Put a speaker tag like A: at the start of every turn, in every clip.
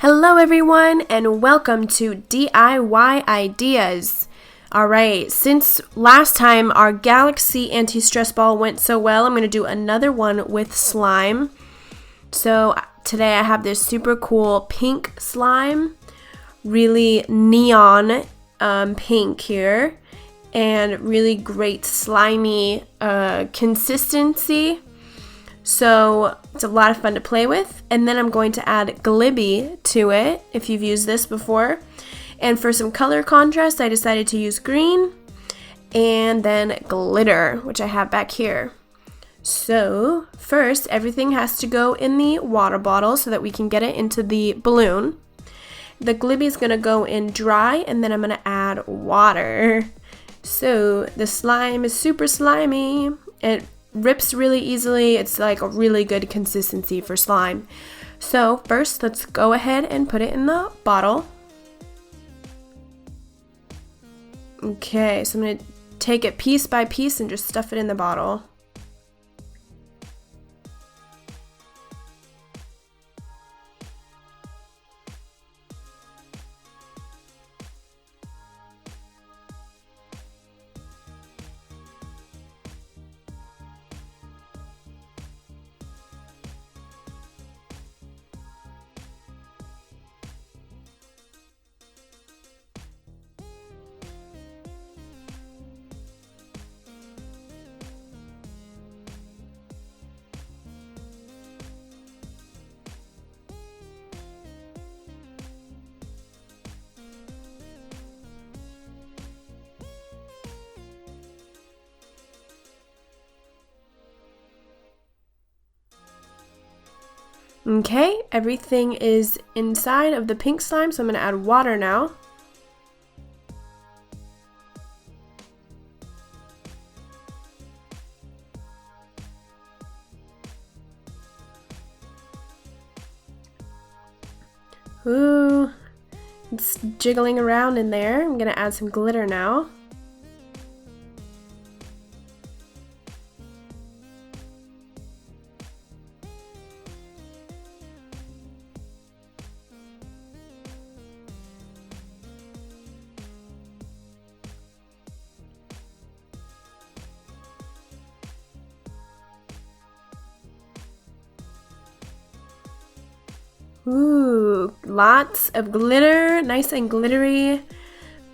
A: Hello everyone and welcome to DIY Ideas. Alright, since last time our Galaxy Antistress ball went so well, I'm going to do another one with slime. So today I have this super cool pink slime, really neon pink here, and really great slimy consistency. So it's a lot of fun to play with. And then I'm going to add Glibbi to it, if you've used this before. And for some color contrast, I decided to use green and then glitter, which I have back here. So first, everything has to go in the water bottle so that we can get it into the balloon. The Glibbi is going to go in dry, and then I'm going to add water. So the slime is super slimy. It rips really easily. It's like a really good consistency for slime. So first, let's go ahead and put it in the bottle. Okay, so I'm going to take it piece by piece and just stuff it in the bottle. Okay, everything is inside of the pink slime, so I'm going to add water now. Ooh, it's jiggling around in there. I'm going to add some glitter now. Ooh, lots of glitter, nice and glittery.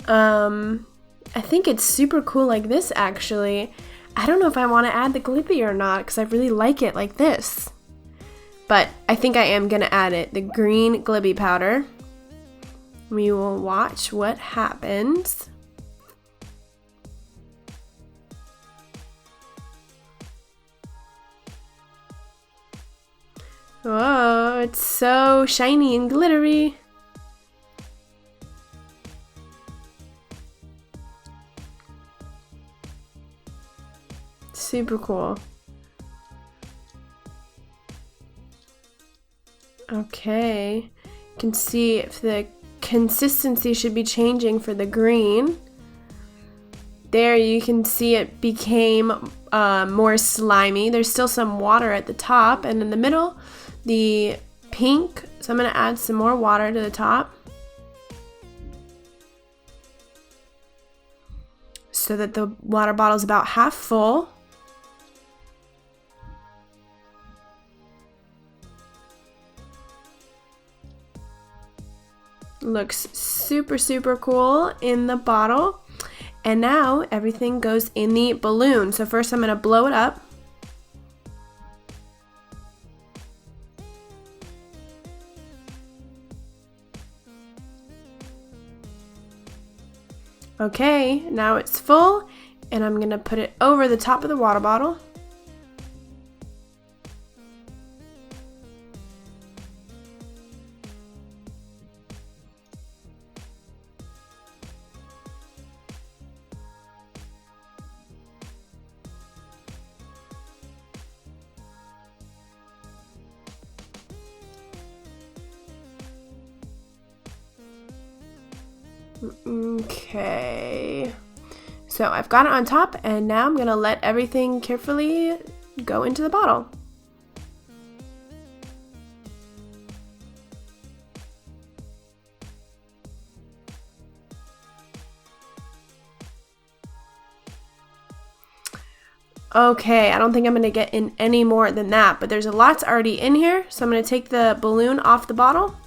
A: I think it's super cool like this actually. I don't know if I want to add the Glibbi or not because I really like it like this. But I think I am going to add it, the green Glibbi powder. We will watch what happens. Oh, it's so shiny and glittery. Super cool. Okay, you can see if the consistency should be changing for the green. There you can see it became more slimy. There's still some water at the top, and in the middle the pink, so I'm going to add some more water to the top so that the water bottle is about half full. Looks super cool in the bottle. And now everything goes in the balloon. So first I'm going to blow it up. Okay, now it's full, and I'm going to put it over the top of the water bottle. Okay, so I've got it on top, and now I'm going to let everything carefully go into the bottle. Okay, I don't think I'm going to get in any more than that, but there's a lot already in here, so I'm going to take the balloon off the bottle.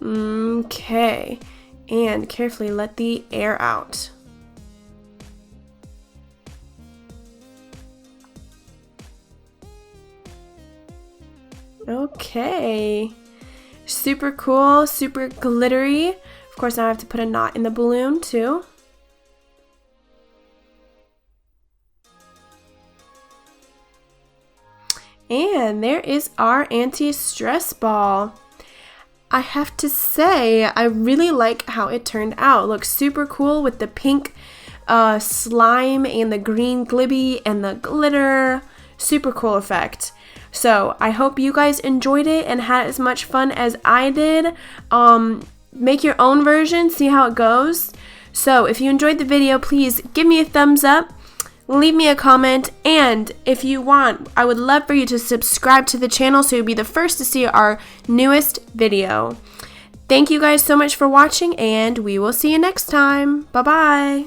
A: Okay, and carefully let the air out. Okay, super cool, super glittery. Of course, now I have to put a knot in the balloon too. And there is our anti-stress ball. I have to say, I really like how it turned out. It looks super cool with the pink slime and the green glibby and the glitter. Super cool effect. So I hope you guys enjoyed it and had as much fun as I did. Make your own version, see how it goes. So if you enjoyed the video, please give me a thumbs up. Leave me a comment, and if you want, I would love for you to subscribe to the channel so you'll be the first to see our newest video. Thank you guys so much for watching, and we will see you next time. Bye-bye.